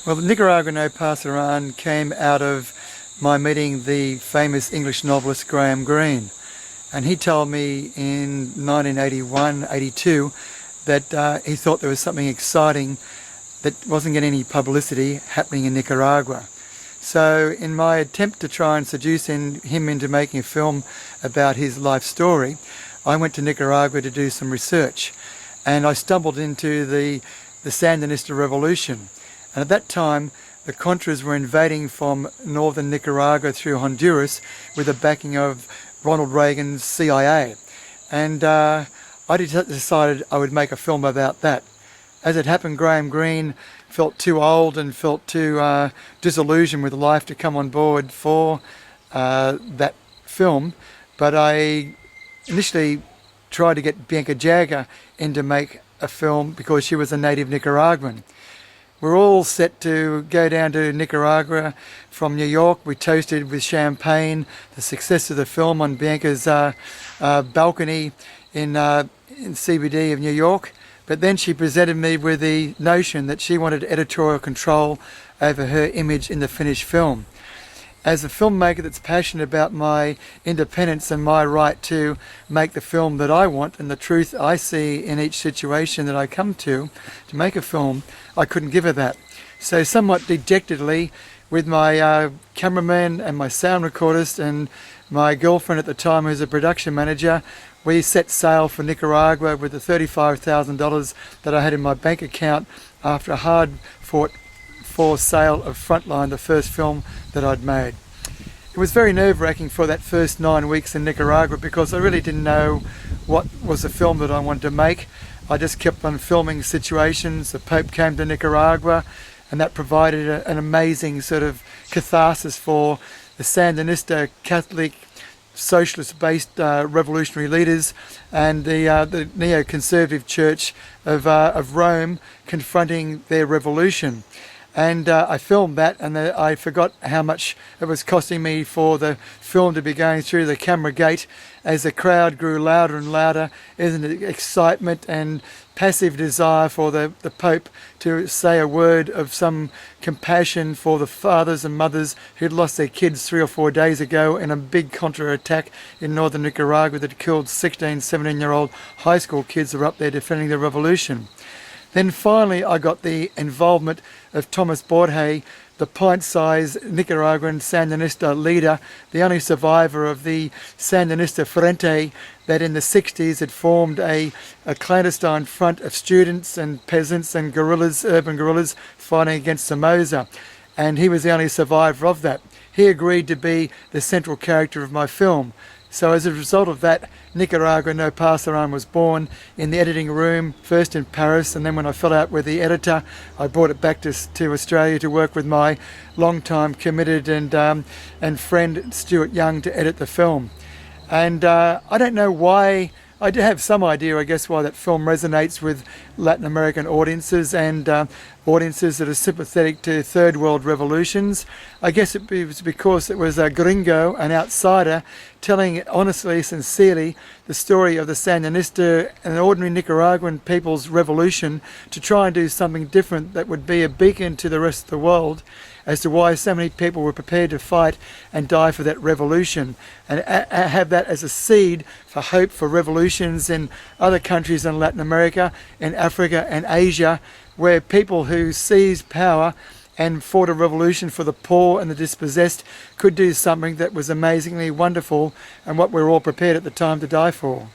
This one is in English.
Well, Nicaragua No Pasaran came out of my meeting the famous English novelist Graham Greene. And he told me in 1981-82 that he thought there was something exciting that wasn't getting any publicity happening in Nicaragua. So in my attempt to try and seduce him into making a film about his life story, I went to Nicaragua to do some research. And I stumbled into the Sandinista revolution. And at that time, the Contras were invading from northern Nicaragua through Honduras with the backing of Ronald Reagan's CIA. And I decided I would make a film about that. As it happened, Graham Greene felt too old and felt too disillusioned with life to come on board for that film. But I initially tried to get Bianca Jagger in to make a film because she was a native Nicaraguan. We're all set to go down to Nicaragua from New York. We toasted with champagne the success of the film on Bianca's balcony in CBD of New York. But then she presented me with the notion that she wanted editorial control over her image in the finished film. As a filmmaker that's passionate about my independence and my right to make the film that I want and the truth I see in each situation that I come to make a film, I couldn't give her that. So somewhat dejectedly, with my cameraman and my sound recordist and my girlfriend at the time who's a production manager, we set sail for Nicaragua with the $35,000 that I had in my bank account after a hard-fought sale of Frontline, the first film that I'd made. It was very nerve-wracking for that first 9 weeks in Nicaragua because I really didn't know what was the film that I wanted to make. I just kept on filming situations. The Pope came to Nicaragua, and that provided an amazing sort of catharsis for the Sandinista Catholic socialist-based revolutionary leaders and the neoconservative Church of Rome confronting their revolution. And I filmed that, and I forgot how much it was costing me for the film to be going through the camera gate as the crowd grew louder and louder. Isn't it excitement and passive desire for the Pope to say a word of some compassion for the fathers and mothers who'd lost their kids 3 or 4 days ago in a big Contra attack in northern Nicaragua that killed 16, 17-year-old high school kids who were up there defending the revolution. Then finally I got the involvement of Thomas Borge, the pint-sized Nicaraguan Sandinista leader, the only survivor of the Sandinista Frente that in the 60s had formed a clandestine front of students and peasants and guerrillas, urban guerrillas, fighting against Somoza. And he was the only survivor of that. He agreed to be the central character of my film. So as a result of that, Nicaragua No Pasaran was born in the editing room, first in Paris, and then when I fell out with the editor, I brought it back to Australia to work with my long-time committed and friend Stuart Young to edit the film. And I don't know why. I do have some idea, I guess, why that film resonates with Latin American audiences and audiences that are sympathetic to third world revolutions. I guess it was because it was a gringo, an outsider, telling honestly, sincerely, the story of the Sandinista and ordinary Nicaraguan people's revolution to try and do something different that would be a beacon to the rest of the world as to why so many people were prepared to fight and die for that revolution, and have that as a seed for hope for revolutions in other countries in Latin America, in Africa and Asia, where people who seized power and fought a revolution for the poor and the dispossessed could do something that was amazingly wonderful and what we're all prepared at the time to die for.